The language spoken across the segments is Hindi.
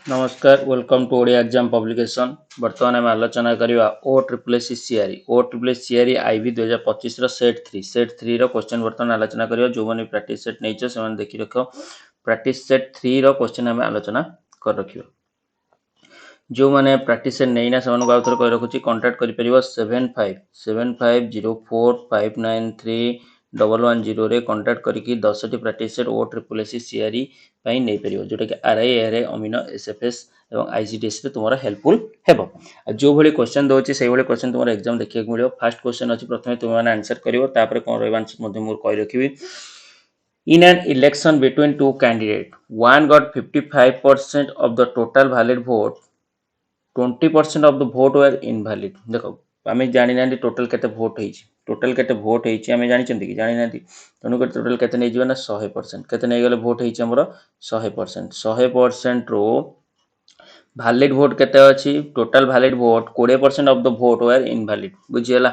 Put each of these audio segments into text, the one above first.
नमस्कार welcome to Odia exam publication. बर्तमान आम आलोचना करवा O triple S CRE CRE IV 2025 set three question बर्तमान आलोचना करवा। जो मैंने प्रैक्टिस सेट नहीं से देखी रख प्रैक्टिस सेट थ्री क्वेश्चन आम आलोचना कर रखा। जो मैंने प्रैक्टिस सेट नहीं से आउ थे कही रखुच्छी कंटाक्ट कर 7570459311 रे कंटाक्ट करके 10 टी प्रैक्टिस सेट ओ ट्रिपल एस सीआरई नहीं पार जोटा कि आरआई एआरआई अमीनो एसएफएस और आईसीडीएस तुम हेल्पफुल हेब। जो भाई क्वेश्चन दूसरी से क्वेश्चन तुम एग्जाम देखा मिले। फास्ट क्वेश्चन अच्छी प्रथम तुमने आंसर कर कौन रहा कही रखी। In an election between two candidates, one got 55% of the total valid vote, 20% of the vote were invalid. देखो आम जानी ना टोटाल केते भोट होइछि, टोटाल केते भोट होइछि आम जानी कि जानी ना। तेणुक टोटाल केते नहीं जीवन ना 100%, केते नहीं गले भोट होइछि हमर 100%। 100% रो भैलिड भोट केते अछि, total valid vote 20% of the vote were invalid. बुझियला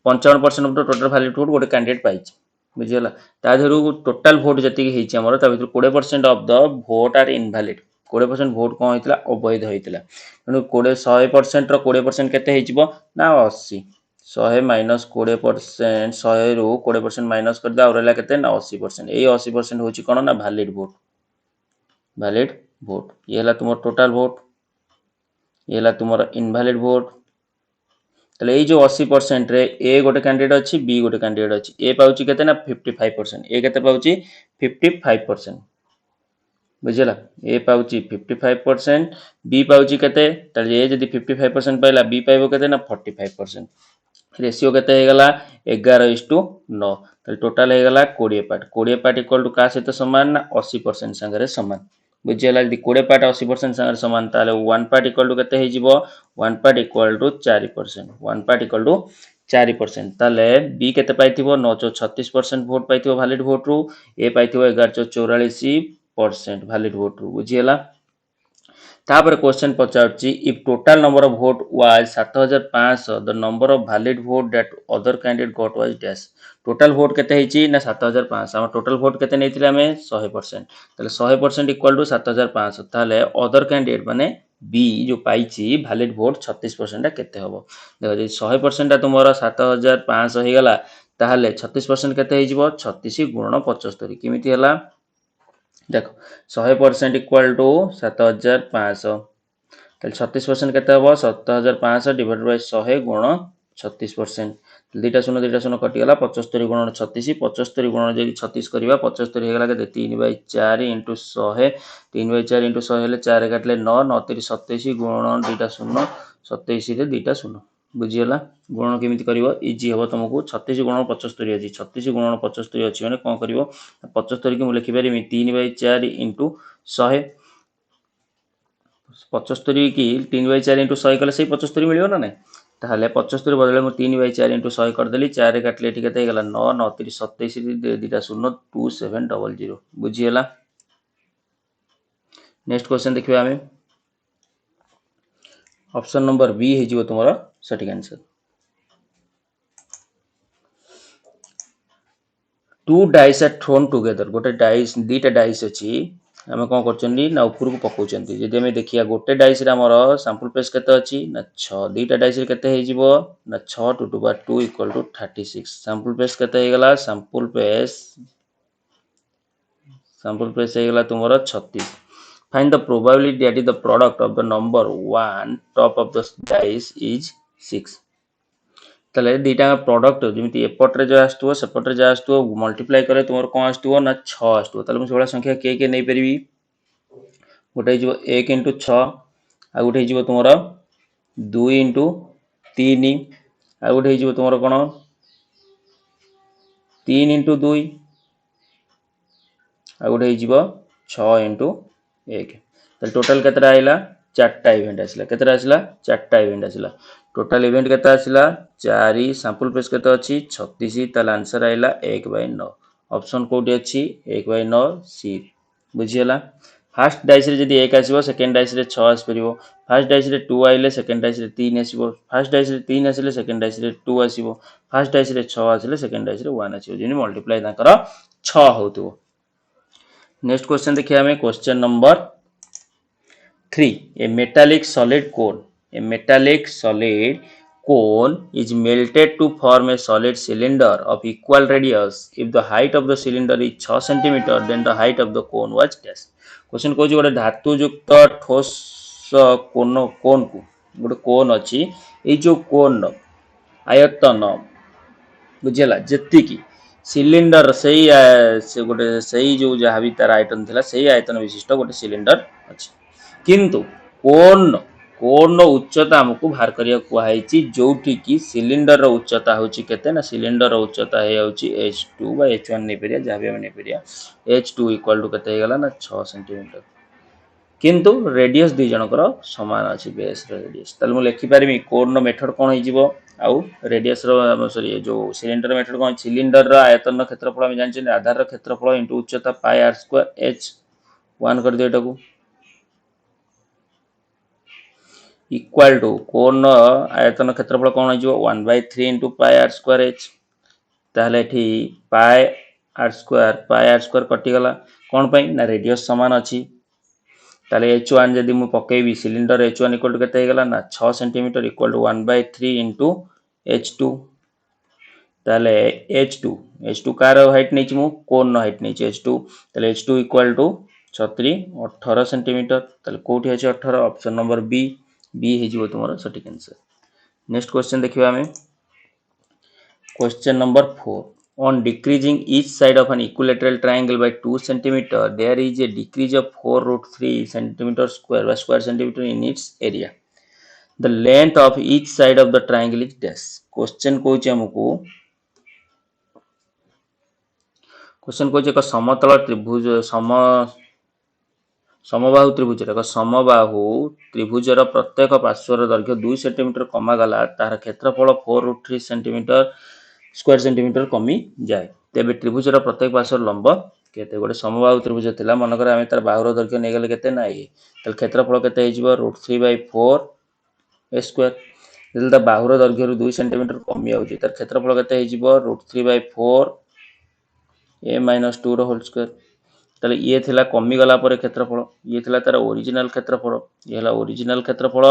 55% of the total valid vote गोटे कैंडिडेट पाइछि। बुझियला ता धरु टोटाल भोट जति हेछि हमर ता भितर 20% of the vote are invalid. 20% vote कौन होइतिला अवैध होइतिला। तेणु 100% रो 20% केते हेजिबो ना 80। 100 माइनस 20%, 100 रु 20% माइनस कर दे और रहला केते ना 80%। एई 80% होछि कोन ना वैलिड भोट। वैलिड भोट ये हला तुम टोटाल भोट, ये हला तुम इनवैलिड भोट। ताले ये जो 80% रे ए गोटे कैंडिडेट अच्छी, बी गोटे कैंडिडेट अच्छी। ए पाउची केते ना 55%, ए केते पाउची 55%। बुझिला ए पाउची 55%, बी पाउची केते ताले ए जदी 55% पाइला बी पाइबो केते ना 45%। रेशियो केते हे गला 11:9। ताले टोटल हे गला 20 पार्ट। 20 पार्ट इक्वल टू का सहित समान ना 80% संगे समान। बुझिला यदि 20 पार्ट 80% संगे समान ताले 1 पार्ट इक्वल टू केते हे जिवो 1 part equal to 4%। 1 part equal to 4%। ताले बी केते पाइथिबो 936% वोट पाइथिबो वैलिड वोट रु। ए पाइथिबो 1144% वैलिड वोट रु। बुझिला तापर क्वेश्चन पचारछि if total number of vote was 7500 the number of valid vote that other candidate got was dash. Total vote केते हेछि ना 7500। हम टोटल वोट केते नेथिले हमें 100%। ताले 100% इक्वल टू 7500। ताले अदर कैंडिडेट माने बी जो पाइछि वैलिड वोट 36% केते हबो। देखो जे 100% ता तुमरो 7500 हे गला ताहले 36% केते हे जिवो 36 गुणन 75। केमिति हला देखो 100% इक्वल टू 7500। 36% केते हबो 7500 डिवाइडेड बाय 100 गुण 36%। दुईटा शून्य कटिगला 75 गुण 36। 75 गुण जदि 36 करवा 75 हेगला के 3/4 इंटू 100। 3/4 इंटू 100 हेले 4 काटले 9, 9 3 27 गुण दुईटा शून्य 27 रे दुईटा शून्य। बुझीगला गुणन केमिति करिवो इजी हबो तुमको। 36 गुणन 75 अछि, 36 गुणन 75 अछि माने कोन करिवो 75 के मु लिखि पारिमी 3/4 इंटू 100। 75 की 3/4 इंटू 100 कले से 75 मिलियो ना नहीं। ताहले 75 बदले मु 3/4 इंटू 100 कर देली। 4 काटले एठी केते गेला 9, 9 3 27 दुईटा शून्य 2700। बुझीगला नेक्स्ट क्वेश्चन देखिबा हमें। ऑप्शन नंबर बी हे जिवो तुम्हारा सटीक answer. Two dice are thrown together. गोटे डाइस दीटा डाइस अच्छी आम कौन कर ऊपर को पकाउछंती। जदि आम देखिया गोटे डाइस रे हमर सैंपल स्पेस केते अछि ना 6। दीटा डाइस रे केते हे जिवो ना 6 * 2 इक्वल टू 36। सैंपल स्पेस केते हे गला सैंपल स्पेस हे गला तुमरो 36। Find the probability that is the product of the number 1 top of the dice is 6। ताले दीटा प्रोडक्ट जमी एपट्रे जो आसो सेपट्रे जो आसो मल्टीप्लाई करे तुम कौन आसो ना 6 आसो। ताले मुझे संख्या के नहीं पारि। गोटे हो 1 इंटू 6 आ गोटे हो तुम 2 इंटू 3 आ गोटे हो तुम कौन 3 इंटू 2 आ गोटे हो 6 इंटू 1। टोटाल केतरा आइला 4टा इवेंट आसला। केतरा आसला 4टा इवेंट आसला। टोटाल इवेंट केते आसला 4। सैंपल स्पेस केते अछि 36। ताले आंसर आइला 1/9। ऑप्शन कोडी अछि 1/9 सी। बुझियला फर्स्ट डाइस रे जदी 1 आसीबो सेकंड डाइस रे 6 आसी परिबो। फर्स्ट डाइस रे 2 आइले सेकंड डाइस रे 3 आसीबो। फर्स्ट डाइस रे 3 आसीले सेकंड डाइस रे 2 आसीबो। फर्स्ट डाइस रे 6 आसीले सेकंड डाइस रे 1 आसीबो। जेनी मल्टीप्लाई ताकर 6 होतबो। नेक्स्ट क्वेश्चन देखिए हमें question number 3. A metallic solid cone. A metallic solid cone is melted to form a solid cylinder of equal radius. If the height of the cylinder is 6 cm, then the height of the cone was dash. Question कौन गोटे धातु युक्त ठोस कोन कोन को गोटे कोन अच्छी ये जो कोन आयतन बुझेगा जेतिकी सिलिंडर से गोटे से जो जहाँ भी तार आयतन थिला से आयतन विशिष्ट गोटे सिलिंडर अच्छी किंतु कोन कोन उच्चता हमको बाहर करिया कुहाइची जोठी की सिलिंडर उच्चता होची केते ना सिलिंडर उच्चता हे होची h2 बा h1 नै परिया जहाँ भी हम नै परिया h2 इक्वल टू केते हे गला ना 6 सेंटीमीटर किंतु रेडियस दुई जनकर समान अच्छी बेस रेडियस ताले मु लिखि पारिमी कोन मेथड कोन हो जिवो आउ रेडियस सॉरी जो सिलिंडर मेथड कोन सिलिंडर आयतन क्षेत्रफल हम जानछि आधार क्षेत्रफल इनटू उच्चता पाई r स्क्वायर h 1 कर दियो एटाकू इक्वल टू कोन आयतन क्षेत्रफल कोन हो जिवो 1/3 इनटू पाई r स्क्वायर h ताले एठी पाई r स्क्वायर कटि गला कोन पई ना रेडियस समान अछि ताले h1 जदि मु पकेबी सिलिंडर h1 इक्वल टू केते हेगला ना 6 centimetre equal to 1/3 into h2 ताले h2 कार हाइट नै मु कोन नो हाइट नै h2 ताले h2 इक्वल टू 36 18 सेंटीमीटर ताले कोठी अछि 18 ऑप्शन नंबर बी हे जिवो तुमरो सटीक आंसर नेक्स्ट क्वेश्चन देखिबा हमें question number 4 On decreasing each side of an equilateral triangle by 2 cm, there is a decrease of 4 root 3 cm square by square centimeter in its area. The length of each side of the triangle is dash. Question कहूँ हमको क्वेश्चन कहूँ एक समतल त्रिभुज समबाहु त्रिभुज एक समबाहु त्रिभुजर प्रत्येक पार्श्वर दैर्घ्य 2 सेंटीमीटर कमा गला तार क्षेत्रफल 4 root 3 सेंटीमीटर स्क्वायर सेंटीमीटर कमी जाए तेबे त्रिभुजर प्रत्येक पार्श्वर लंब केते गोटे समबाहु त्रिभुज थिला मनकर आमे तार बाहुर दैर्घ्य नै गेले केते ना ताल क्षेत्रफल केते हे जिवो √3/4 a स्क्वायर जदि ता बाहुर दैर्घ्य 2 सेंटीमीटर कमी आउची तार क्षेत्रफल केते हे जिवो √3/4 a - 2 रो होल स्क्वायर ताले ये थिला कमी गला पर क्षेत्रफल ये थिला तार ओरिजिनल क्षेत्रफल ये हला ओरिजिनल क्षेत्रफल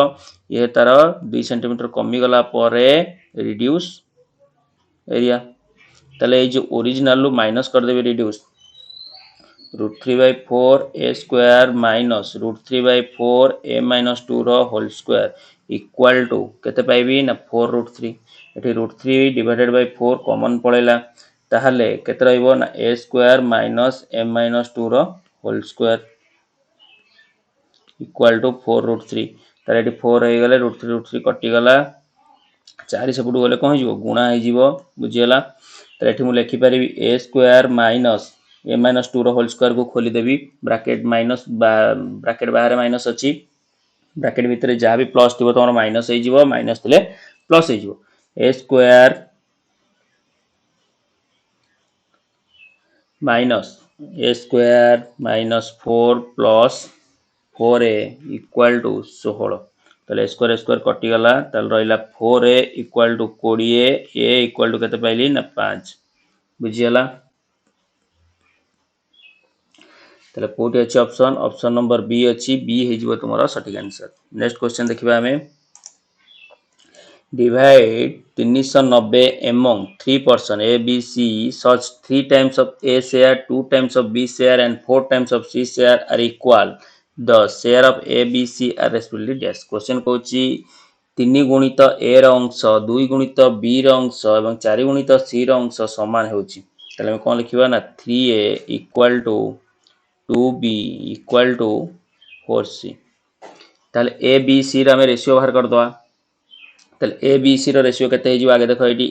ये तार 2 सेंटीमीटर कमी गला पर रिड्यूस एरिया ताले ये जो ओरिजिनल लो माइनस कर देबे reduce √3/4 a square minus √3/4 a - 2 रो होल स्क्वायर इक्वल टू केते पाइबी ना 4 √3 एठी √3 डिवाइडेड बाय 4 कॉमन पळेला ताहले केते रहइबो ना a स्क्वायर माइनस m - 2 रो होल स्क्वायर इक्वल टू 4 √3 ताले एठी 4 हे गेले √3 कटि गला 4 सेपटू गले कोन हिजो गुणा हे जिवो बुझियला ताले एठी मु लिखि परिबी a स्क्वायर माइनस a - 2 रो होल स्क्वायर को खोली देबी ब्रैकेट माइनस ब्रैकेट बाहर माइनस अछि ब्रैकेट भीतर जहाँ भी प्लस थिबो तमरो माइनस हे जिवो माइनस थिले प्लस हे जिवो a square minus -4 plus 4a equal to 16 ताले स्क्वायर कटि गला ताले रहिला 4a equal to 20 a equal to केते पाइली ना 5 बुझियला ताले कोठी अछि ऑप्शन नंबर बी अछि बी हे जिवो तुमरो सटीक आंसर नेक्स्ट क्वेश्चन देखिबा हमें divide 390 among 3 person A, B, C such 3 times of A share, 2 times of B share and 4 times of C share are equal. The share of A, B, C are respectively dash. Question कहूची 3 गुणित A ର अंश 2 गुणित B ର अंश ଏବଂ 4 गुणित C ର अंश समान होची ताले हम कोन लिखिबा ना 3A equal to 2B equal to 4C ताले A, B, C रा हम रेशियो बाहर कर दवा ताले A B C row ratio केते हे जिवो आगे देखो एटी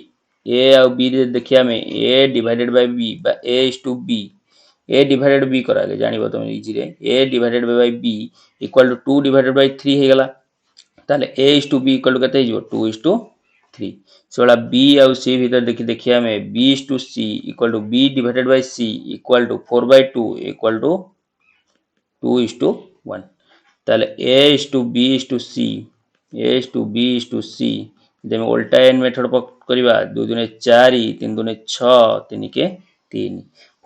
ए आ बी रे देखिया में a डिवाइडेड बाय b बा a is to b a divided b करा ले जानिबो तुम इजी रे a divided by b equal to 2 divided by 3 हे गेला ताले a is to b equal to केते हे जिवो 2:3 सोला b आ c भीतर देखिया में b is to c equal to b divided by c equal to 4/2 equal to 2:1 ताले a is to b is to c a is to b is to c जब उल्टा एन मेथड करवा 2 दूने 4 3 दूने 6 3 के 3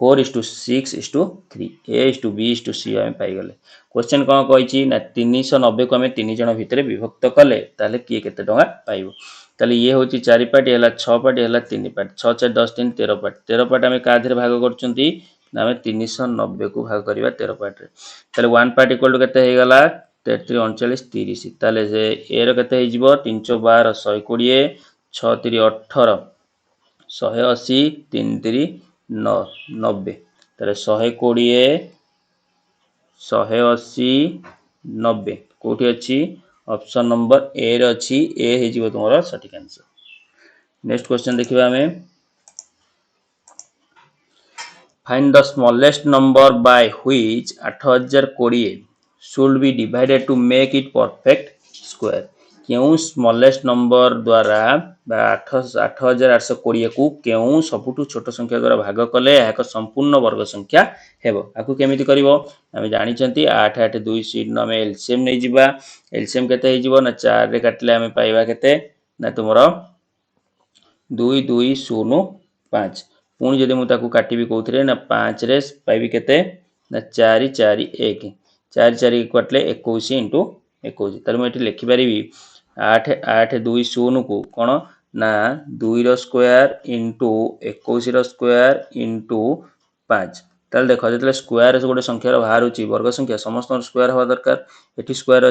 4:6:3 A:B:C आम पाइगले क्वेश्चन कौन कही ना 390 को आम 3 जन भितर विभक्त कले ताले किए केते टंका पाइबो ताले ये होची 4 पार्टी हला 6 पार्टी हला 3 पार्टी 6 4 10 3 13 पार्टी 13 पार्टी आम का धरे भाग करचुंती ना आम 390 को भाग करबा 13 पार्टी रे ताले 1 पार्टी इक्वल टू केते हे गला 33 39 30 ताले जे ए रो केते हे जिवो 312 120 6 3 18 180 3 3 90 ताले 120 180 90 कोठी अछि ऑप्शन नंबर ए रे अछि ए हे जिवो तुमरो सटीक आंसर। नेक्स्ट क्वेश्चन देखिबा हमें find the smallest number by which 8020 should be divided to make it perfect square केउ स्मॉलेस्ट नंबर द्वारा 8820 को केउ सबुठु छोट संख्या द्वारा भाग कले एक संपूर्ण वर्ग संख्या हेबो आकु केमिति करिवो आमे जानि चंती 8 8 2 सीट न में एलसीएम नै जिबा एलसीएम केते हे जिवो ना 4 रे काटले आमे पाइबा केते ना तुमरो 2 2 0 5 पुणी जदि मु ताकू काटिबी कोथरे ना 5 रे पाइबी केते ना 4 4 1 4 4 काटले 21 into 21 ताले मु एठी लिखि परिबी 8 8 2 0 को कोन ना 2 रो स्क्वायर into 21 रो स्क्वायर into 5 ताले देखो जतले स्क्वायर गोटे संख्या रो बाहर होची वर्ग संख्या समस्त स्क्वायर हवा दरकार एठी स्क्वायर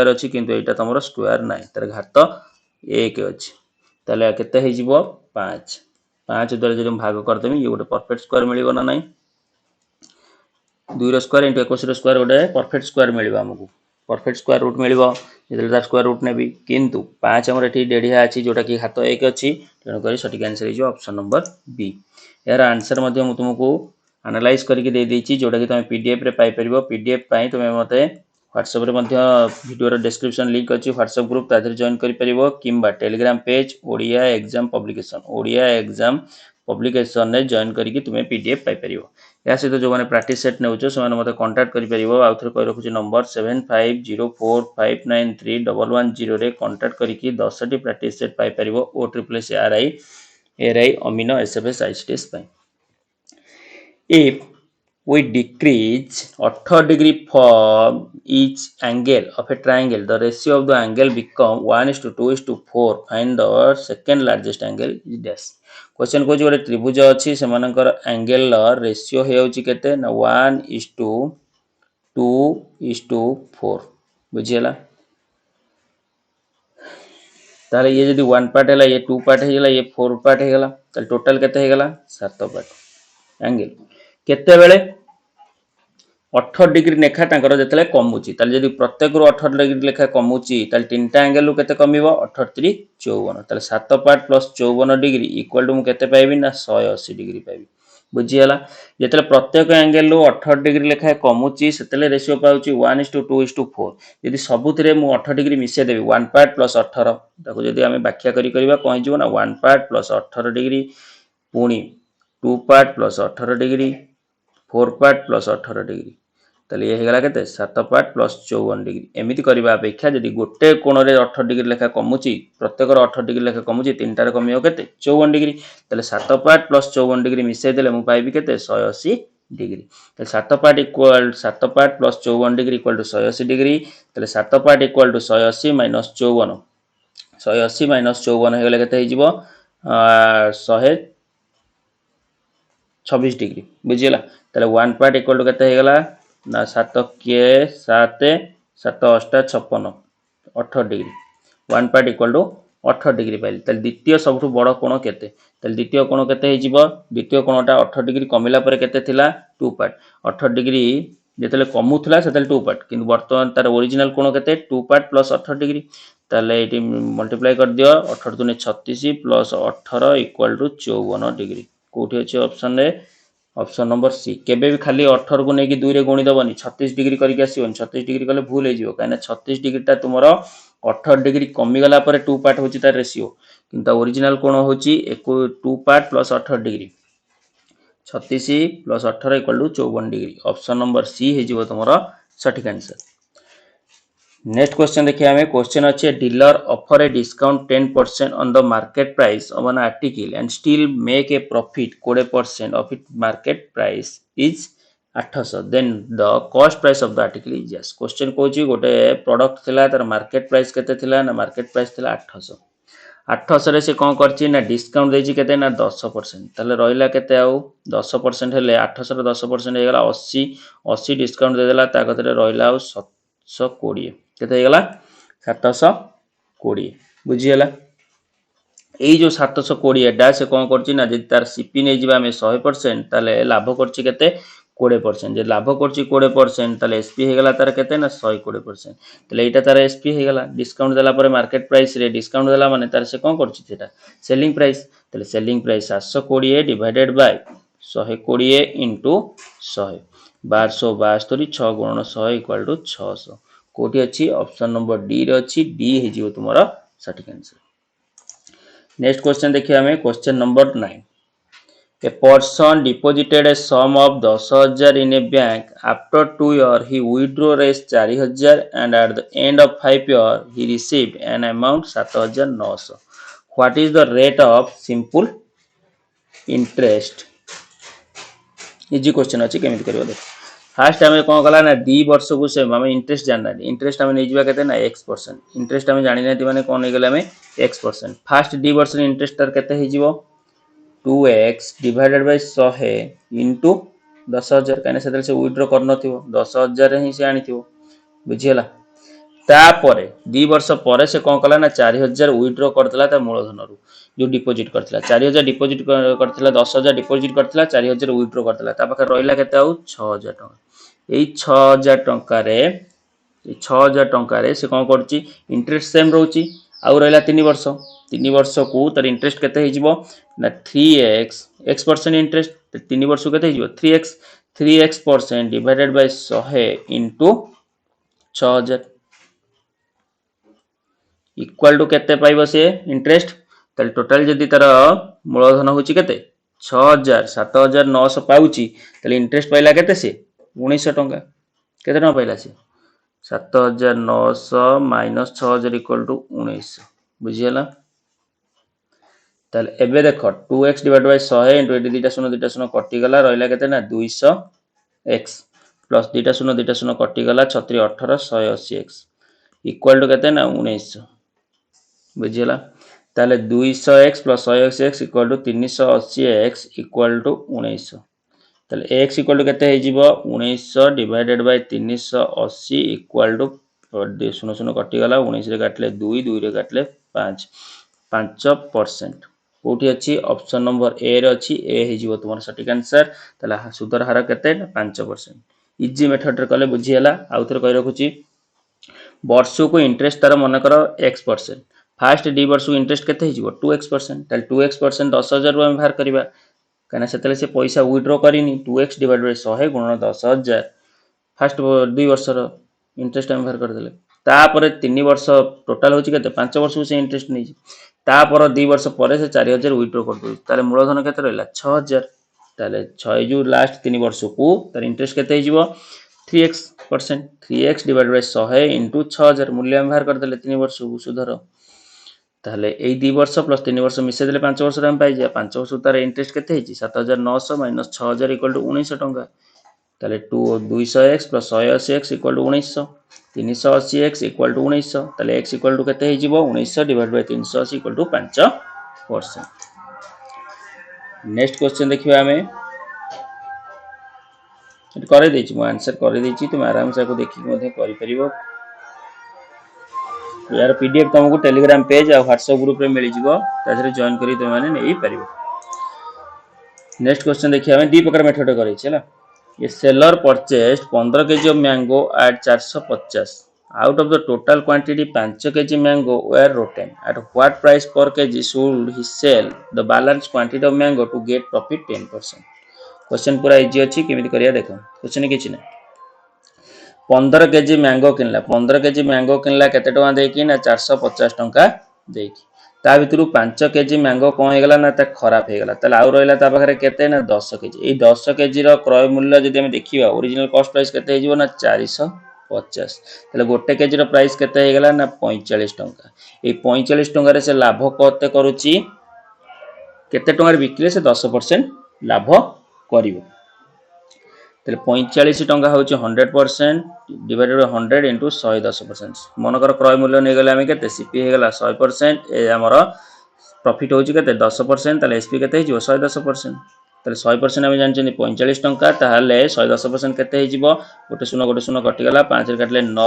अछि किंतु एटा तमरो स्क्वायर नाही तर घात 1 अछि ताले केते हे जिवो 5 5 द्वारा जदि भाग कर देमी ये गोटे परफेक्ट स्क्वायर मिलिबो ना नाही 2 रो स्क्वायर into 21 रो स्क्वायर गोटे परफेक्ट स्क्वायर मिलिबो हमकु परफेक्ट स्क्वायर रूट मिलिबो जदि तार स्क्वायर रूट नेबी किंतु 5 हमर एठी डेढिया अछि जोटा कि घात 1 अछि तेनो करी सटीक आंसर हे जो ऑप्शन नंबर बी यार आंसर मध्ये मु तुमको एनालाइज करके दे देछि जोटा कि तुम पीडीएफ रे पाई परिबो पीडीएफ पाई तुम मते व्हाट्सएप रे मध्ये वीडियो रो डिस्क्रिप्शन लिंक अछि व्हाट्सएप ग्रुप तादर जॉइन करि परिबो किंबा Telegram page Odia exam publication ने जॉइन करके तुम्हें पीडीएफ पाई परिबो या सहित जो माने प्रैक्टिस सेट नेउचो से माने मते कांटेक्ट करि परिबो आ थरे कहि रखुची नंबर 7504593110 रे कांटेक्ट करके 10 टी प्रैक्टिस सेट पाई परिबो OSSC RI ARI अमीनो SFS ICTS पाई if we decrease 80 degree from each angle of a triangle the ratio of the angle become 1:2:4 find the second largest angle is dash question को जो त्रिभुज अछि सेमानकर एंगल रेशियो हे होची केते ना 1:2:4 बुझियला ताले ये जदी 1 पार्ट हैला ये 2 पार्ट हेगला ये 4 पार्ट हेगला ताले टोटल केते हेगला 7 पार्ट एंगल केते बेले 18 डिग्री लेखा तांकर जतले कमुची ताले जदी प्रत्येक रु 18 डिग्री लेखा कमुची ताले तीनटा एंगल रु केते कमिवो 38 54 ताले 7 part plus 54 degree equal to मु केते पाइबी ना 180 डिग्री पाइबी बुझियला जतले प्रत्येक एंगल रु 18 डिग्री लेखा कमुची सेतले रेशियो पाउची 1:2:4 यदि सबुथिरे मु 18 डिग्री मिसे देबी 1 पार्ट प्लस 18 ताको जदी आमे व्याख्या करबा कोइ जिवो ना 1 पार्ट प्लस 18 डिग्री पुणी 2 part plus 18 degree 4 part plus 18 degree ताले ये हेगला केते 7 पार्ट प्लस 54 डिग्री एमिति करबा अपेक्षा जदी गोटे कोण रे 18 डिग्री लेखा कमुची प्रत्येक रो 18 डिग्री लेखा कमुची तीनटा रे कमियो केते 54 डिग्री ताले 7 पार्ट प्लस 54 डिग्री मिसे देले मु पाइबी केते 180 डिग्री ताले 7 part plus 54 degree equal to 180 degree ताले 7 part equal to 180 minus 54 180 minus 54 हेगले केते हे जिवो 126 डिग्री बुझियला ताले 1 पार्ट इक्वल टू केते हेगला ना 7 के 7 7 8 56 18 degree 1 part equal to 18 degree पाइल ताले द्वितीय सबठु बड़ कोण केते ताले द्वितीय कोण केते हे जिवो द्वितीय कोणटा 18 डिग्री कमिला परे केते थिला 2 पार्ट 18 डिग्री जेतले कमुथला सेतले 2 पार्ट किंतु वर्तमान तार ओरिजिनल कोण केते 2 पार्ट प्लस 18 डिग्री ताले एटी मल्टीप्लाई कर दियो 18 दुने 36 प्लस 18 इक्वल टू 54 डिग्री कोठी अछि ऑप्शन रे ऑप्शन नंबर सी केबे भी खाली 18 को नेकी 2 रे गुणी दबनी 36 डिग्री करके आसीबन 36 डिग्री कले भूल हे जिवो काना 36 डिग्री ता तुमरो 18 डिग्री कमी गला परे 2 पार्ट होची तार रेशियो किंतु ओरिजिनल कोण होची 2 part plus 18 degree 36 plus 18 equal to 54 degree option number C हे जिवो तुमरो सटीक आंसर। नेक्स्ट क्वेश्चन देखिए हमें क्वेश्चन अच्छे dealer offer a discount 10% on the market price of an article and still make a profit 20% of it market price is 800 then the cost price of the article is yes question कहूँ गोटे प्रोडक्ट थिला तार मार्केट प्राइस केते थिला ना मार्केट प्राइस थिला 800 800 से कौन करछि ना डिस्काउंट देछि केते ना 10% ताले रहिला केते आउ 10% हेले 800 रे 10% हे गेला 80 80 डिस्काउंट दे देला ता कतरे रहिला आउ 720 केते हे गेला 720 बुझियला एई जो 720 डा से कौन करछि ना जदि तार सीपी नै जिबा हमें 100% ताले लाभ करछि केते 20% जे लाभ करछि 20% ताले एसपी हे गेला तार केते ना 120% ताले एटा तार एसपी हे गेला डिस्काउंट देला परे मार्केट प्राइस रे डिस्काउंट देला माने तार से कौन करछि सेटा सेलिंग प्राइस ताले selling price 720 divided by 120 into 100 1272 6 गुणन 100 इक्वल टू 600 कोठी अछि ऑप्शन नंबर डी रे अछि डी हे जिवो तुमरा सटीक आंसर नेक्स्ट क्वेश्चन देखिए हमें question number 9 A person deposited a sum of 10,000 in a bank. After 2 years, he withdrew raise 4,000 and at the end of 5 years, he received an amount 7,900. What is the rate of simple interest? Easy question अच्छी केमी कर देख फास्ट आम कौन कला ना 2 वर्ष को से आम इंटरेस्ट जानना इंटरेस्ट आम नहीं के ना x% इंटरेस्ट आम जानी ना मैंने कौन नहीं गले x% फास्ट 2 वर्ष इंटरेस्ट तार केते 2x डिवाइडेड बाय 100 इंटू 10,000 कहीं से विड्रो कर 10,000 ही से आनी बुझीगला तापरे 2 वर्ष पर से कौन कला ना 4,000 विड्रो करता मूलधन रु जो डिपोजिट करता 4,000 डिपोजिट करता 10,000 डिपोजिट करता 4,000 विड्रो करता पाखे रहा के 6,000 टका यही 6,000 टकर 6,000 टकर से कौन कर इंटरेस्ट सेम रोचे आउ रहा 3 वर्ष को तार इंटरेस्ट केते ना 3x x% इंटरेस्ट 3 वर्ष को 3x% divided by 100 into 6,000 equal to केते पाइबो से इंटरेस्ट ताले टोटल जदी तार मूलधन होची केते 6,000 7,900 पाउची ताले इंटरेस्ट पाइला केते से 1900 टंका केते टंका पाइला से 7,900 माइनस 6,000 इक्वल टू 1900 बुझियला ताले एबे देखो 2x डिवाइड बाय 100 इनटू एडी दीटा शून्य कटि गला रहिला केते ना 200x प्लस दीटा शून्य कटि गला 36 18 180x इक्वल टू केते ना 1900 बुझियला ताले 200x plus 180x equal to 380x equal to 1900 ताले x इक्वल टू केते हे जिवो 1900 डिवाइडेड बाय 380 इक्वल टू शून्य शून्य कटि गला 19 रे काटले 2 2 रे काटले 5 5% कोठी अछि ऑप्शन नंबर ए रे अछि ए हे जिवो तुमर सटीक आंसर ताला सुदर हार केते 5% इजी मेथड रे कले बुझियला आउथर कहि रखुची वर्ष को इंटरेस्ट तार मन कर x% फास्ट 2 वर्ष को इंटरेस्ट केते हे जिवो 2x% ताले 2x% 10,000 रु हम बाहर करबा कना सेतले से पैसा विथड्रॉ करिनी 2x डिवाइड बाय 100 गुणन 10,000 फास्ट 2 वर्ष रो इंटरेस्ट हम बाहर कर देले तापर 3 वर्ष टोटल होची केते 5 वर्ष को से इंटरेस्ट नै तापर 2 वर्ष पर से 4,000 विथड्रॉ कर दो ताले मूलधन केते रहला 6,000 ताले 6 जो लास्ट 3 वर्ष को तार इंटरेस्ट केते हे जिवो 3x% 3x divide by 100 into 6,000 मूल्य हम बाहर कर देले 3 वर्ष को सुधर ताले एई 2 वर्ष प्लस 3 वर्ष मिसे देले 5 वर्ष हम पाई जा 5 वर्ष तार इंटरेस्ट केते हेची 7,900 माइनस 6,000 इक्वल टू 1900 टंका ताले 200x plus 180x equal to 1900 380x equal to 1900 ताले x इक्वल टू केते हे जिवो 1900 divide by 380 equal to 5%। Next question देखिबा हमें करे देछि मो आंसर करे देछि तुम आराम से को देखि मध्ये करि परिबो यार पीडीएफ तुमको टेलीग्राम पेज और व्हाट्सएप ग्रुप रे मिल जिवो ताजरे जॉइन करी तुम माने नै परिबो। नेक्स्ट क्वेश्चन देखिए हमें दी प्रकार मेथड करे छला ये seller purchased 15 KG of mango at 450 out of the total quantity 5 KG mango were rotten at what price per KG should he sell the balance quantity of mango to get profit 10%। Question पूरा इजी अछि केमिति करिया देखो क्वेश्चन किछि नै 15 केजी मैंगो किनला 15 केजी मैंगो किनला केते टका देकी ना 450 टका देकी ता भितरु 5 केजी मैंगो कोन हे गला ना ता खराब हे गला तले आउ रहला ता पाखरे केते ना 10 केजी ए 10 केजी रो क्रय मूल्य जदि हम देखिबा ओरिजिनल कॉस्ट प्राइस केते हे जिवो ना 450 50 তাহলে गोटे केजी रो प्राइस केते हे गेला ना 45 टंका ए 45 टंका रे से लाभ कते करूची केते टंका रे बिक्री से 10% लाभ करिवो तेरे 45 टंका होची 100% डिवाइडेड बाय 100 इनटू 110% मनकर क्रय मूल्य नै गेले हम केते सीपी हे गेला 100% ए हमर प्रॉफिट होची केते 10% ताले एसपी केते हिजो 110% ताले 100% हम जानचनी 45 टंका ताले 110% केते हिजो गोटे शून्य कटि गेला 5 रे काटले 9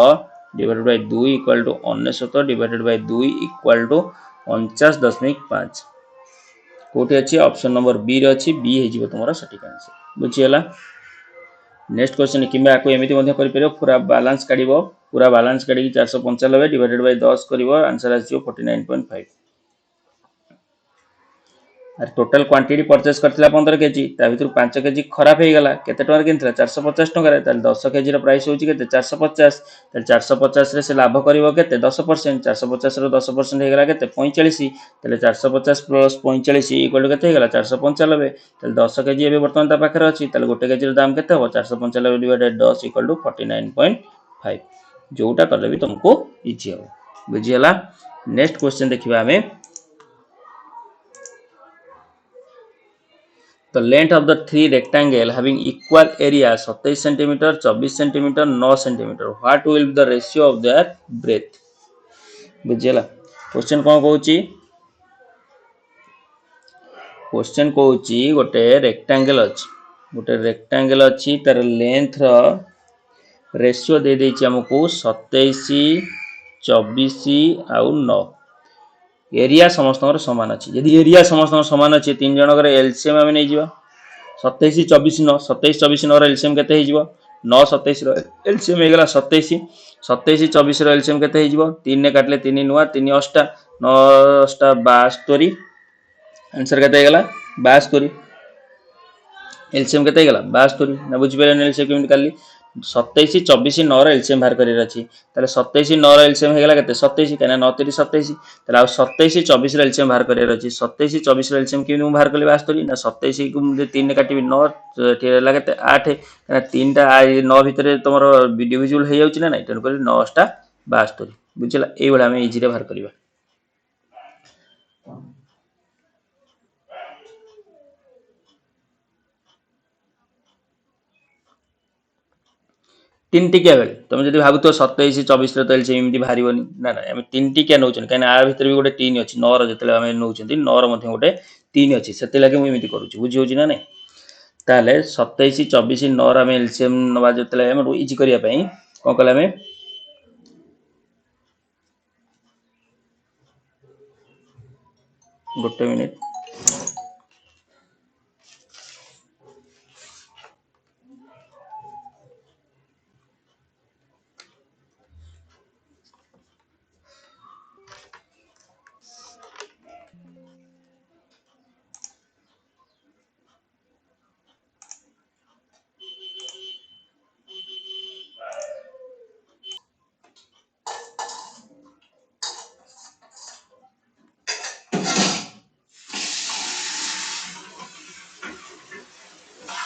divided by 2 equal to 99 divided by 2 equal to 49.5 कोठी अछि ऑप्शन नंबर बी रे अछि बी हिजो तमरा सटीक आंसर बुझियला नेक्स्ट क्वेश्चन कि आपको एमती पूरा बैलेंस काढ़ पूरा बैलेंस काढ़ी 495 डिवाइडेड बाय 10 कर आंसर आस 49.5 टोटल क्वांटिटी परचेस करथिला 15 केजी ता भितर 5 केजी खराब हे गेला केते टका किनथिला 450 टका रे ताल 10 केजी रो प्राइस होची केते 450 ताल 450 रे से लाभ करिवो केते 10% 450 रो 10% हे गेला केते 45 ताले 450 प्लस 45 इक्वल केते हे गेला 495 ताल 10 केजी एबे वर्तमान ता पाखरे अछि ताले गोटे केजी रो दाम केते हो 495 डिवाइडेड 10 इक्वल टू 49.5 जोटा करले भी तुमको इजी हो बुझियला नेक्स्ट क्वेश्चन देखिबा हमें The length of the three rectangle having equal area 27 cm, 24 cm, 9 cm. What will be the ratio of their breadth? बुझियला क्वेश्चन कोन कहूची क्वेश्चन कहूची गोटे रेक्टेंगल अछि तार लेंथ रो रेशियो दे देछि हमकु 27 24 आउ 9 एरिया समस्त समान अच्छी यदि एरिया समस्त समान अच्छी तीन जनकर एलसीएम आम नहीं 27 24 9 27 24 9 एलसीएम केते 9 27 एलसीएम हो गला 27 27 24 एलसीएम केते 3 ने काटले 3 नुआ 3 8 9 8 72 आंसर केते गला 72 एलसीएम केते गला 72 ना बुझि पेले एलसीएम केमि काली 27 24 9 रो एलसीएम बाहर करिर अछि ताले 27 9 रो एलसीएम हे गेला केते 27 केना 9 3 27 ताले आ 27 24 रो एलसीएम बाहर करिर अछि 27 24 रो एलसीएम केमि बाहर करले 72 ना 27 को मुझे 3 ने काटिबि 9 हेला केते 8 केना 3 टा 9 भितरे तमरो डिविजिबल हे जाउछि ना नै तन कर 9 टा 72 बुझिला एई बडा हम इजी रे बाहर करिबा तीन टिकिया बेले तुम जब भाव 27 24 तो एलसीएम एमती बाहर ना ना आम तीन टिकिया नौ कहीं आ भर भी गोटे 3 अच्छी 9 जो आम नौ 9 रोटे 3 अच्छी से लगे मुझे करुच्छी बुझी हो ना नहीं ताले 27 24 9 आम एलसीएम नवा जो इजी करने कौन कले आम गोटे मिनिट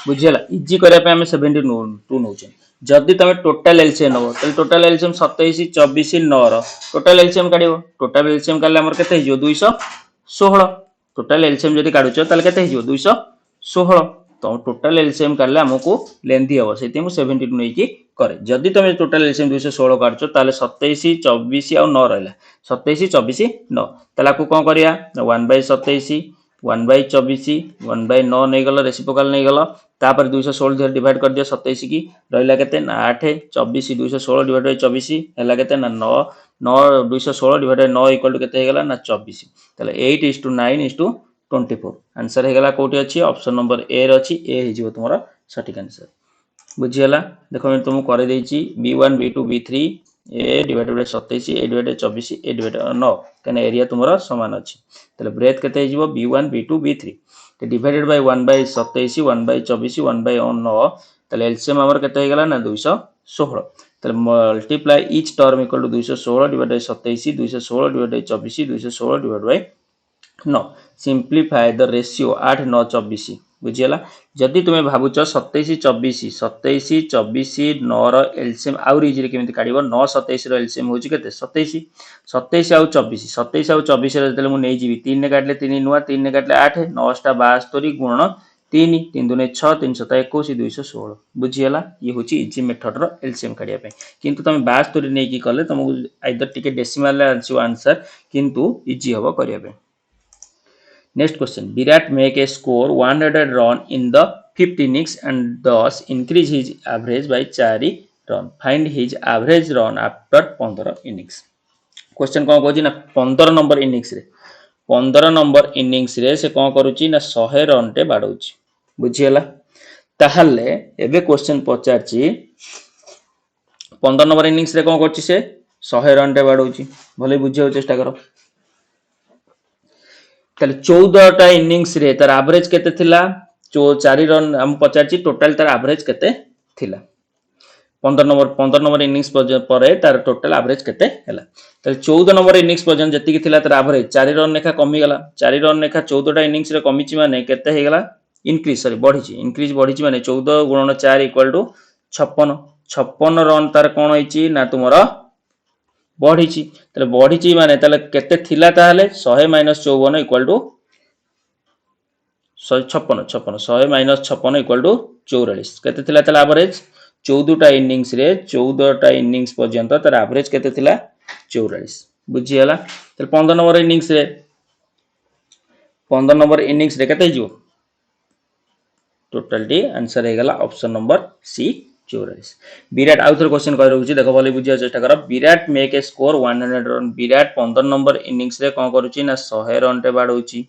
बुझीगला इजी करने आम 72 नौ जदि तुम टोटाल एलसीएम नब तो टोटाल एलसीएम 27 24 9 टोटाल एलसीएम काढ़ टोटाल एलसीएम काढ़ले आमर केते हिजो 216 टोटाल एलसीएम जदि काढुछ ताले केते हिजो 216 तो टोटाल एलसीएम काढ़ले हमकु लेंथी हबो सेति मु 72 नै की करे जदि तुम टोटाल एलसीएम 216 काढुछ ताले 27 24 आ 9 रहला 27 24 9 ताले को कोन करिया 1/27 1/24 1/9 नहीं गला रेसिप्रोकल नहीं गला तापर 216 डिवाइड कर दिया 27 की रहला केते ना 8 24 216 डिवाइड बाय 24 हैला केते ना 9 9 216 डिवाइड बाय 9 इक्वल टू केते हेगला ना 24 ताले 8:9:24 आंसर हेगला कोठी अछि ऑप्शन नंबर ए रे अछि ए हे जिवो तुमरा सटीक आंसर बुझियला देखो मैं तुमको करे देछि b1 b2 b3 A divided by 27 A divided 24 A divided 9 कने एरिया तुमरा समान अछि ताले ब्रेथ केते जिवो b1 b2 b3 तो डिवाइडेड बाय 1/27 1/24 1/9 ताले एलसीएम हमर केते हेगला ना 216 ताले multiply each term equal to 216 divided by 27 216 divided by 24 216 divided by 9 simplify the ratio 8 9 24 बुझीगला जदि तुम्हें भावुच 27 24 9 एलसीएम आउ इजी केमी काढ़ 9 27 एलसीएम हूँ के 27 27 आउ 24 27 आउ 24 मुझे 3 काटिले 3 नुआ 3 काटिले 8 9 टा 72 गुणन 3 3 दूने 6 3 7 21 216 बुझीगला ये हूँ इजी मेथड एलसीएम काढ़ापी किंतु तुम 72 नहीं कले तुमको आइदर टिके डेसिमाल आंसर किंतु इजी हम करने Next question. Virat make a score 100 run in the 5th innings and thus increase his average by 4 run. Find his average run after 15 innings. Question कौन कहूँ ना 15 नंबर इनिंग्स रे 15 नंबर इनिंग्स रे से कौन करुच्ची ना 100 रन टे बाड़ौची बुझीगला ताहले एबे क्वेश्चन पचारची 15 नंबर इनिंग्स रे कौन करची से 100 रन टे बाड़ौची भले बुझियो चेष्टा करो ताले 14 टा इनिंग्स रे तार एवरेज केते थिला 4 रन हम पचारची टोटल तार एवरेज केते थिला 15 नंबर इनिंग्स परे तार टोटल एवरेज केते हैला ताले 14 नंबर इनिंग्स पर्यंत जति कि थिला तार एवरेज 4 रन लेखा कमी गला 4 रन लेखा 14 टा इनिंग्स रे कमीची माने केते हे गला इंक्रीज बढ़ीची माने 14 गुणन 4 इक्वल टू 56 56 रन तार कोन होईची ना तुमरो बढ़ी बढ़ी माने केते थिला ताहले 100 minus 54 equal to 56 100 minus 56 equal to 44 केते थिला ताला एवरेज 14 टा इनिंग्स रे 14 टा इनिंग्स पर्यंत तार एवरेज केते थिला 44 बुझीगला 15 नंबर इनिंग्स रे 15 नंबर इनिंग्स रे केते हिजो टोटल टी आंसर हे गला ऑप्शन नंबर सी 44 विराट आउ थर क्वेश्चन कह रहउची देखो भले बुझिया चेष्टा कर Virat make a score 100 run Virat 15 number innings रे कोन करूची ना 100 रन टे बाडौची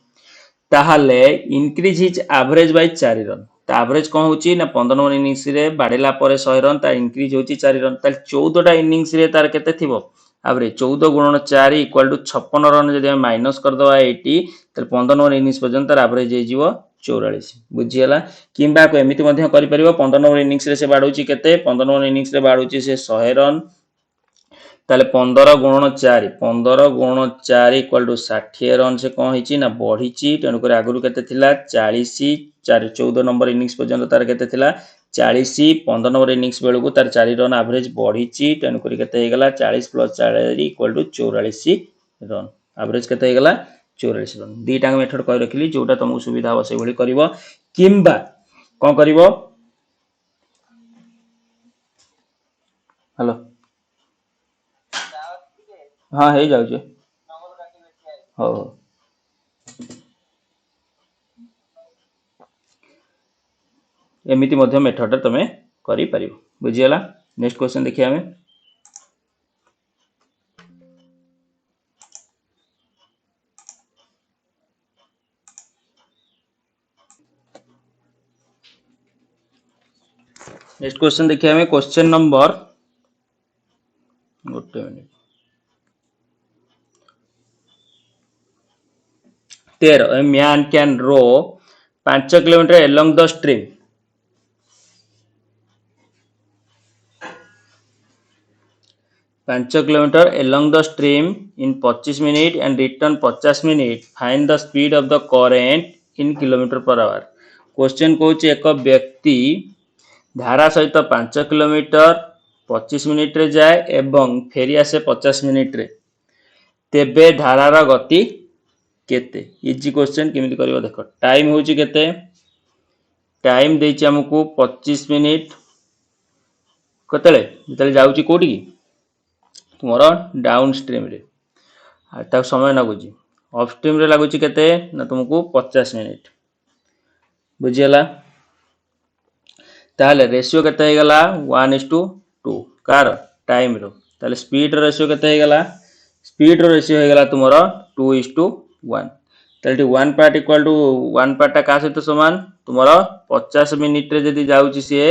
ताहाले increase his average by 4 run ता एवरेज कोन होची ना 15 नंबर इनिंग्स रे बाडेला परे 100 रन ता इंक्रीज होची 4 रन ता 14 टा इनिंग्स रे तार केते थिबो एवरेज 14 गुणन 4 इक्वल टू 56 रन जदि माइनस कर दवा 80 त 15 नंबर इनिंग्स पर्यंत तार एवरेज हे जीवो 44 बुझीगला किंबा को एमिति मध्य करि परिबो 15 नंबर इनिंग्स रे से बाडौची केते 15 नंबर इनिंग्स रे बाडौची से 100 रन ताले 15 गुणन 4 15 गुणन 4 इक्वल टू 60 रन से कोन हिची ना बढ़ीची तेनु करे आगुरु केते थिला 40 4 14 नंबर इनिंग्स पर्यंत तार केते थिला 40 15 नंबर इनिंग्स बेलू को तार 4 रन एवरेज बढ़ीची तेनु करे केते हे गला 40 + 4 इक्वल टू 44 रन एवरेज केते हे गला 44 रन दीटा मेथड कहि रखिली जोटा तुमको सुविधा हो से भली करबो किंबा कोन करबो हेलो हाँ हे जाउ जे हो एमिति मध्य मेथड तमे करि परिबो बुझियला नेक्स्ट क्वेश्चन देखिया हमें नेक्स्ट क्वेश्चन देखिए हमें क्वेश्चन नंबर गोटे minute 13 a man can row 5 kilometre along the stream 5 kilometre along the stream in 25 minute and return 50 minute find the speed of the current in kilometre per our question कहूँ एक व्यक्ति धारा सहित 5 किलोमीटर 25 मिनिट रे जाए एवं फेरी आसे 50 मिनिट रे तेबे धारार गति केते इजी क्वेश्चन केमिति करबो देखो टाइम होची केते टाइम देछि हमकु 25 मिनिट कतले जतले जाउची कोठी तुमरो डाउन स्ट्रीम रे आ ता समय लागुची अप स्ट्रीम रे लागुची केते ना तुमको 50 मिनिट बुझियला ताले रेशियो केते हे गला 1:2 कार टाइम रो ताले स्पीड रेशियो केते हे गला स्पीड रेशियो हे गला तुमरो 2:1 ताले 1 पार्ट इक्वल टू 1 पार्ट ता का सहित समान तुमरो 50 मिनिट रे जदी जाउची से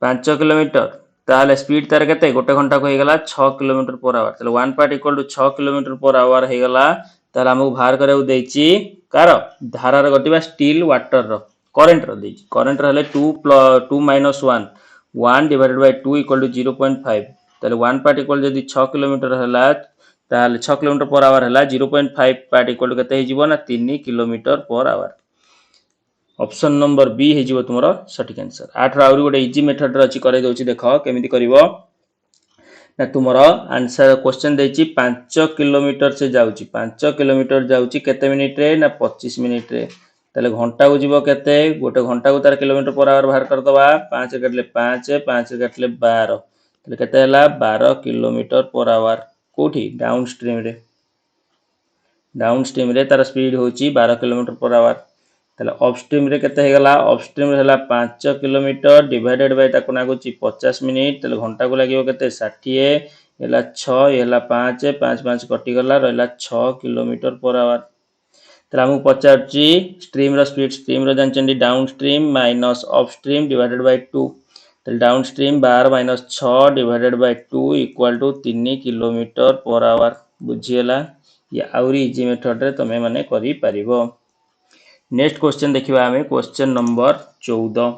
5 किलोमीटर ताले स्पीड तार केते गोटे घंटा को हे गला 6 किलोमीटर पर आवर ताले 1 part equal to 6 kilometre per hour हे गला ताले हमहु बाहर करे देछि कार धारार गतिबा स्टील वाटर रो करंट रो देछि करंट रहले 2 minus 1 1 divided by 2 equal to 0.5 ताले 1 पार्ट इक्वल जदी 6 किलोमीटर हला ताले 6 किलोमीटर पर आवर हला 0.5 पार्ट इक्वल टू केते हे जीवो ना 3 kilometre per hour option number B हे तुम सठिक आंसर। 8 आउरी गोटे इजी मेथड अच्छी कर देख केमी कर ना तुम आंसर क्वेश्चन देछि 5 किलोमीटर से जाउची 5 किलोमीटर जाउची केते मिनिट रे ना 25 मिनिट रे ताले घंटा को जीव केते गोटे घंटा को तार किलोमीटर पर आवर बाहर कर दबा 5 काटले 5 5 काटले 12 ताले केते हला 12 किलोमीटर पर आवर कोठी डाउन स्ट्रीम रे तार स्पीड होची 12 किलोमीटर पर आवर ताले अपस्ट्रीम रे केते हे गला अपस्ट्रीम रे हला 5 किलोमीटर डिवाइडेड बाय ताको नागुची 50 मिनिट ताले घंटा को लागियो केते 60 एला 6 एला 5 5 5 कटि गला रहला 6 किलोमीटर पर आवर ताले हमु पचारची स्ट्रीम रो जानचंडी downstream minus upstream divided by 2 ताले downstream 12 minus 6 divided by 2 equal to 3 kilometre per hour बुझियला ये आउरी इजी मेथड रे तमे माने करि परिबो। नेक्स्ट क्वेश्चन देखिबा हमें क्वेश्चन नंबर 14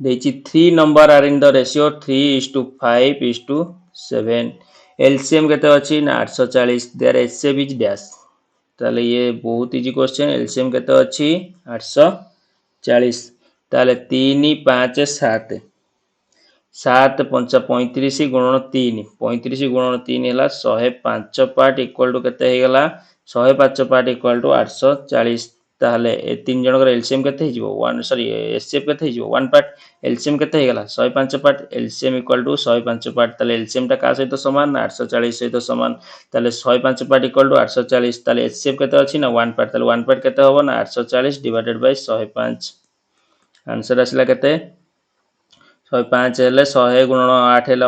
देछि 3 number are in the ratio 3:5:7 LCM केते अछि ना 840 देयर एचसीएफ इज डैश ताले ये बहुत इजी क्वेश्चन एलसीएम केते अछि 840 ताले 3 5 7 7 5 35 गुणन 3 35 गुणन 3 है 105 पार्ट इक्वल टू केते हे गला 105 पार्ट इक्वल टू 840 ताहले ए तीन जनकर एलसीएम केते हे जिवो 1 सॉरी एचसीएफ केते हे जिवो 1 पार्ट एलसीएम केते हे गला 105 part LCM equal to 105 part ताले एलसीएम टा का सहित समान 840 सहित समान ताले 105 पार्ट इक्वल टू 840 ताले एचसीएफ केते अछि ना 1 पार्ट ताले 1 पार्ट केते होबो ना 840 डिवाइडेड बाय 105 आंसर आसला केते 105 हेले 100 गुणन 8 हेले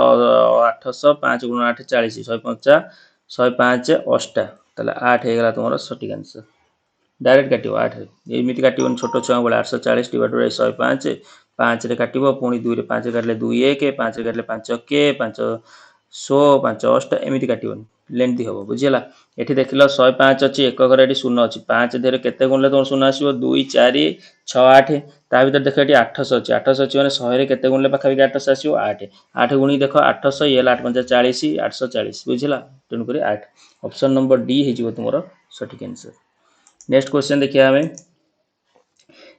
800 5 गुणन 8 40 105 105 8 ताले 8 हे गला तुमरो सटीक आंसर डायरेक्ट काटिबो 8 रे एमिति काटिबो छोटो छुआ बोले 840 डिवाइडेड बाय 105 5 रे काटिबो पुनी 2 रे 5 काटले 2 1 5 रे काटले 5 के 5 100 5 8 एमिति काटिबो लेंथी होबो बुझियला एठी देखिलो 105 अछि एक घर एठी 0 अछि 5 देरे केते गुणले तुम 0 आसीबो 2 4 6 8 ता भीतर देख एठी 800 अछि 800 अछि माने 100 रे केते गुणले पाखा 800 आसीबो 8 8 गुणी देखो 800 ये 8 5 40 840 बुझिला तेनु करी 8 ऑप्शन नंबर डी हे जिवो तुमरो सटीक आंसर। नेक्स्ट क्वेश्चन देखिया हमें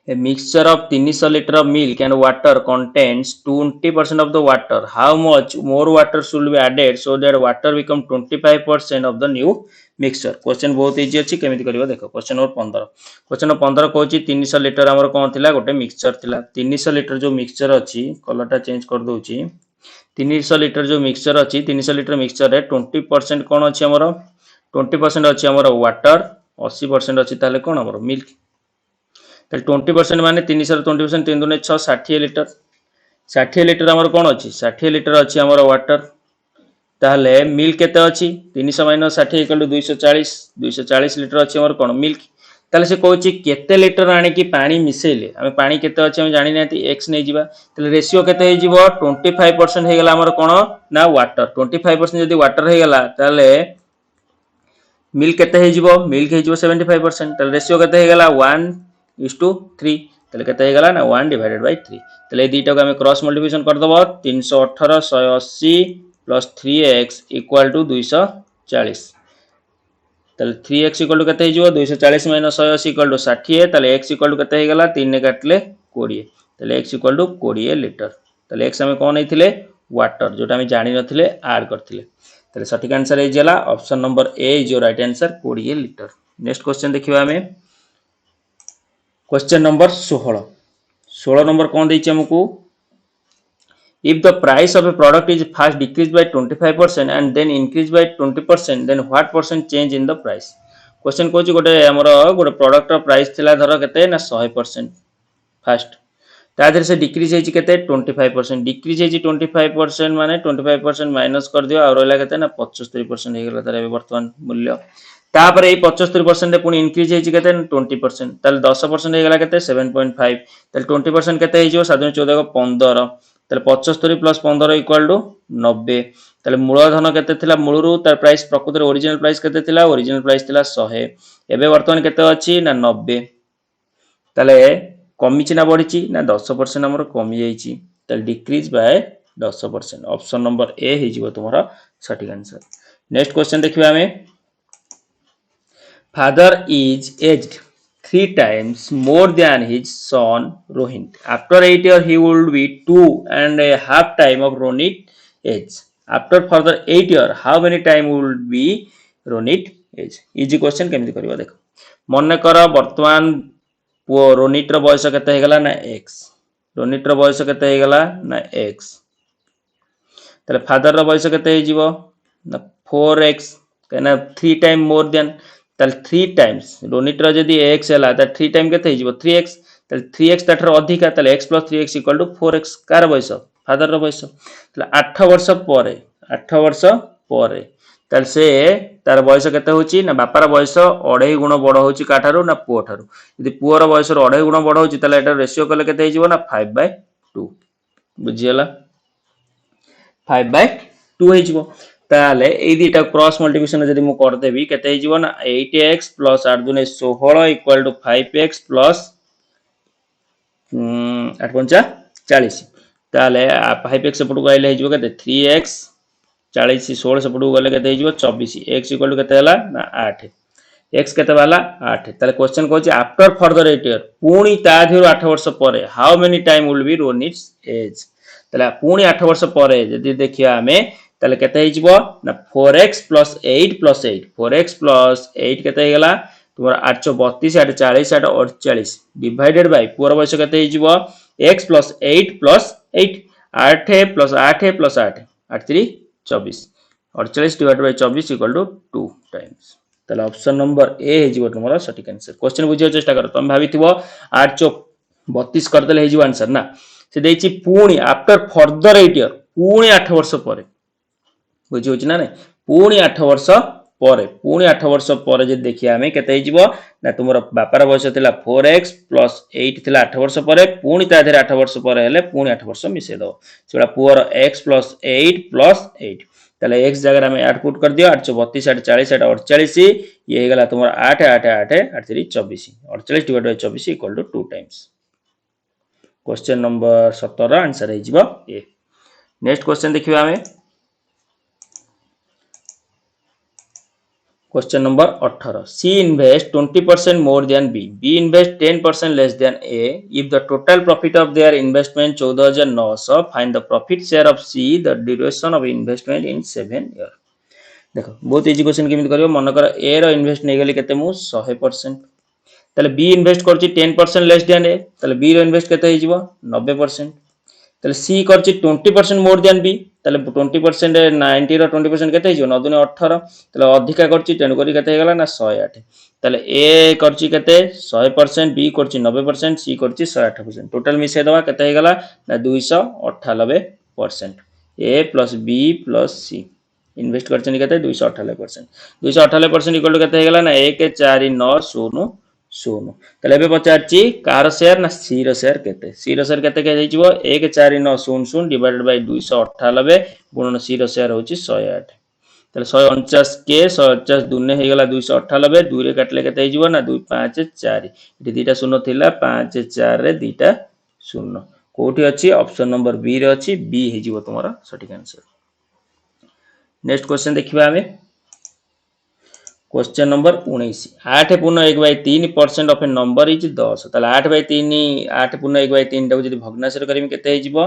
A mixture of 300 liter of milk and water contains 20% of the water. How much more water should be added so that water become 25% of the new mixture? Question बहुत इजी अछि केमिति करिवो देखो question number 15 question number 15 कहूची 300 litre हमर कोन थिला गोटे मिक्सचर थिला 300 लिटर जो मिक्सचर अछि कलरटा चेंज कर दोची 300 लिटर जो मिक्सचर अछि 300 लिटर मिक्सचर रे 20% कोन अछि हमर 20% अछि हमर वाटर 80% अछि ताले कोन हमर मिल्क 20% माने 300 20% 3 दुने 6 60 लिटर 60 लिटर हमर कोन अछि 60 लिटर अछि हमर वाटर ताहले मिल्क केते अछि 300 माइनस 60 इक्वल टू 240 लिटर अछि हमर कोन मिल्क ताले से कहूची केते लिटर आनी कि पानी मिसेले हम पानी केते अछि हम जानि नाति x नै जिबा ताले रेशियो केते हे जिवो 25% हे गेला हमर कोन ना वाटर 25% यदि वाटर हे गेला ताले मिल्क केते हे जिवो मिल्क हे जिवो 75% ताले रेशियो केते हे गेला 1:3 ताले केते हे गेला ना 1 डिवाइडेड बाय 3 ताले दीटा को हम क्रॉस मल्टीप्लिकेशन कर दबो 318 180 प्लस 3x इक्वल टू 240 ताले 3x इक्वल टू केते हे जिवो 240 माइनस 180 इक्वल टू 60 ताले x इक्वल टू केते हे गेला 3 ने काटले 20 ताले x इक्वल टू 20 लीटर ताले x हम कोन हेथिले वाटर जोटा हम जानि नथिले ऐड करथिले ताले सटीक आंसर हे जेला option number A is your right answer 20 litre. Next question देखिबा हमें क्वेश्चन नंबर 16 नंबर कौन देछि हमकु if the price of a product is first decreased by 25% and then increased by 20% then what percent change in the price question कोछि गोटे हमरो गोटे प्रोडक्ट रो प्राइस थिला धरो केते ना 100% फर्स्ट तादर से डिक्रीज हेछि केते 25% डिक्रीज हेछि 25% माने 25% माइनस कर दियो और रहला केते ना 75% हे गेला तारे वर्तमान मूल्य तापर ए 75% रे पुनी इंक्रीज हेछि केते 20% ताले 10% हे गेला केते 7.5 ताले 20% केते हे जिवो 714 को 15 ताले 75 प्लस 15 इक्वल टू 90 ताले मूलधन केते थिला मूलरू तार प्राइस प्रकृत रे ओरिजिनल प्राइस केते थिला ओरिजिनल प्राइस थिला 100 एबे वर्तमान केते अछि ना 90 ताले कमिछि ना बढ़िछि ना 10% हमर कमी जाइछि ताले decrease by 10% option number A हे जिवो तुम्हारा सटीक आंसर। नेक्स्ट क्वेश्चन देखिबा हमें father is aged 3 times more than his son Rohit. After 8 years, he would be 2.5 time of Rohit age. After further 8 years, how many time would be Rohit age? Easy question केमती करियो देखो मन कर वर्तमान पुओ रोनिट रो बयस केते हे गला ना x रोनिट रो बयस केते हे गला ना x ताले फादर रो बयस केते हे जीवो ना 4x कहना 3 टाइम मोर देन ताले 3 टाइम्स रोनिट रो जदी x हला त 3 टाइम केते हे जीवो 3x ताले 3x ताठर अधिका ताले x + 3x = 4x कार बयस फादर रो बयस ताले 8 वर्ष परे 8 वर्ष परे ताले से तार बयस केते होची ना बापार बयस 2.5 गुण बड़ होची काठारो ना पुओ ठारो यदि पुओर बयस 2.5 गुण बड़ होची ताले एटा रेशियो कले केते हे जीवो ना 5/2 बुझियला 5/2 हे जीवो ताले ए दिटा क्रॉस मल्टिप्लिकेशन जदि मु कर देबी केते हे जीवो ना 8x + 8 दुने 16 = 5x + 8 पंचा 40 ताले 5x सेपटु गइले हे जीवो केते 3x 40 16 सेपटु गले केते हे जीवो 24 x = केते हला ना 8 x केते वाला 8 ताले क्वेश्चन कहूची आफ्टर फर्दर 8 इयर पुणी ता धिरो 8 वर्ष परे how many time will be Ronit's age ताले पुणी 8 वर्ष परे जदि देखिया हमें ताले केते हे जीवो ना 4x + 8 + 8 4x + 8 केते हे गला तुमरा 832 8 40 8 48 डिवाइडेड बाय पुरा बयस केते हे जीवो x + 8 + 8 8 + 8 + 8 8 3 24 48 डिवाइडेड बाय 24 = 2 टाइम्स ताले ऑप्शन नंबर ए हे जीवो तुमरा सटीक आंसर क्वेश्चन बुझियो चेष्टा करो तुम भाबिथिबो 8 32 कर देले हे जीवो आंसर ना से देछि पुणी आफ्टर फर्दर 8 इयर पुणी 8 वर्ष परे बुझी होची ना नहीं पुणी 8 वर्ष परे पुणी 8 वर्ष परे जे देखिया हमें केते हे जीवो ना तुमरा बापार बयस थिला 4x + 8 थिला 8 वर्ष परे पुणी ता धेर 8 वर्ष परे हेले पुणी 8 वर्ष मिसे दो सेडा पुअर x + 8 + 8 ताले x जगह हमें 8 पुट कर दियो 832 8 40 8 48 ये हे गला तुमरा 8 8 8 8 3 24 48 divide by 24 = 2 times question number 17 answer हे जीवो ए नेक्स्ट क्वेश्चन देखिबा हमें Question number 18. C invest 20% more than B. B invest 10% less than A. If the total profit of their investment 14,900, find the profit share of C, the duration of investment in 7 years. देखो बहुत इजी क्वेश्चन केमिति करियो मन कर A रो इन्वेस्ट नै गेली केते मु 100% ताले B इन्वेस्ट करछि 10% लेस देन A ताले B रो इन्वेस्ट केते हे जिवो 90% ताले C करछि 20% मोर देन B ताले 20% 90 रो 20% केते हे जिवो 9 दुने 18 ताले अधिका करछि तेनु करी केते हे गला ना 108 ताले A करछि केते 100% B करछि 90% C करछि 108% टोटल मिसे दवा केते हे गला ना 298% A + B + C इन्वेस्ट करछन केते 298% 298% इक्वल टू केते हे गला ना 14990 ताले एबे पचारछि कार शेयर ना सी रो शेयर केते के जाइछिबो 14900 डिवाइडेड बाय 298 गुणन सी रो शेयर होछि 108 ताले 149 के 150 दुने हे गला 298 2 रे काटले केते हे जिवो ना 2 5 4 इति दीटा शून्य थिला 5 4 रे दीटा शून्य कोठी अछि ऑप्शन नंबर बी रे अछि बी हे जिवो तुम्हारा सटीक आंसर नेक्स्ट क्वेश्चन देखिबा हमें क्वेश्चन नंबर 19 8 पूर्ण 1/3% ऑफ ए नंबर इज 10 ताले 8/3 8 पूर्ण 1/3 टाको जदी भग्नांश करबी केते हे जिवो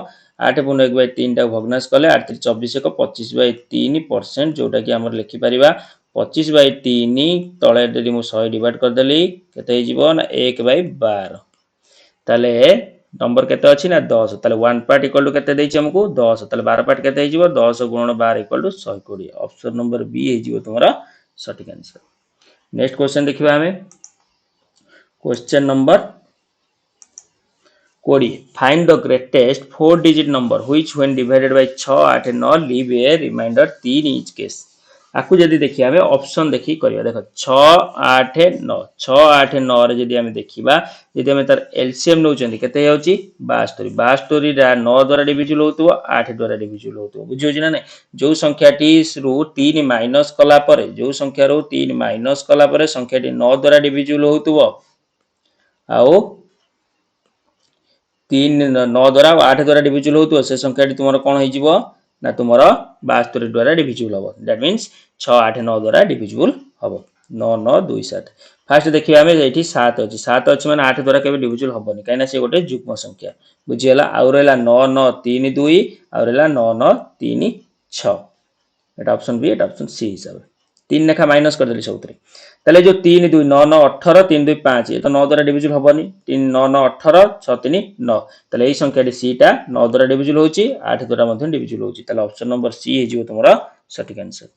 8 पूर्ण 1/3 टाको भग्नांश कले 8 3 24 1 25/3% जोटा कि हमर लिखि परिबा 25/3 तळे जदी मु 100 डिवाइड कर देली केते हे जिवो ना 1/12 ताले नंबर केते अछि ना 10 ताले 1 पार्ट इक्वल टू केते देछि हमकु 10 ताले 12 पार्ट केते हे जिवो 10 गुणन 12 equal to 120 option number B हे जिवो तुम्हारा सटीक आंसर नेक्स्ट क्वेश्चन देखिबा हमें question number 20 find the greatest 4 digit number which when divided by 6 8 9 leave a remainder 3 each case आकु जदी देखिया हमें ऑप्शन देखि करिया देखो 6 8 9 6 8 9 रे जदी हमें देखिबा जदी हमें तार एलसीएम नौ चंदी केते होची 72 72 रा 9 द्वारा डिविजिबल होतु 8 द्वारा डिविजिबल होतु बुझियो ना नै जो संख्याटी रु 3 माइनस कला परे जो संख्या रु 3 माइनस कला परे संख्याटी 9 द्वारा डिविजिबल होतु आउ 3 9 द्वारा 8 द्वारा डिविजिबल होतु से संख्याटी तुमरो कोन होई जिवो ना तुमरो 72 द्वारा डिविजिबल होबो दैट मींस 6 8 9 द्वारा डिविजिबल होबो 9 9 2 7 फास्ट देखिए आम ये 7 अच्छी 7 अच्छी मैंने 8 द्वारा केवल डिविजुअल हेनी कहीं से गोटे जुग्म संख्या बुझीगला आउ रहा 9 9 3 2 आउ रहा 9 9 3 6 एटा ऑप्शन बी एटा ऑप्शन सी हिसाब से 3 लेखा माइनस करदेली सब ताले जो 3 2 9 9 18 3 2 5 ये तो 9 द्वारा डिविजुअल हेनी 3 9 9 18 6 3 9 ताले यही संख्या सी टा 9 द्वारा डिविजुअल होची 8 द्वारा डिविजुअल होची ताले ऑप्शन नंबर सी हे तुम सठिक आंसर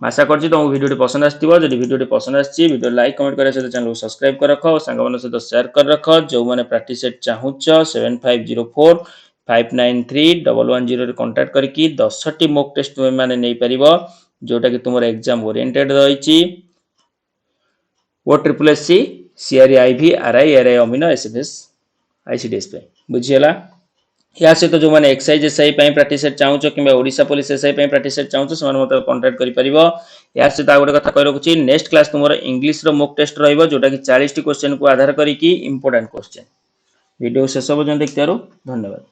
आशा कर तुमको वीडियो पसंद आसो जब वीडियो पसंद आडियो लाइक कमेंट करने सहित चैनल को सब्सक्राइब कर रख सांग सहित सेयार कर रख जो मैंने प्रैक्टिस सेट चाहूच 7504 593 110 कंटाक्ट करके 10टी मॉक टेस्ट मैंने नहीं पार जोटा कि तुम एग्जाम ओरिएंटेड रही O triple S C CRE IV RI ARI अमीनो एसएफएस आईसीडीएस बुझीगला या सहित जो मैंने एक्साइज एसआई प्रैक्टिस सेट चाहूच कि Odisha police SI practice set चाहूच से मतलब कंटाक्ट कर या सहित गोटे कथा कही रखुच्छी नेक्स्ट क्लास तुम इंग्लिश मॉक टेस्ट रही जोटा कि 40 क्वेश्चन को आधार करके इंपोर्टेंट क्वेश्चन वीडियो शेष पर्यटन देखिए धन्यवाद।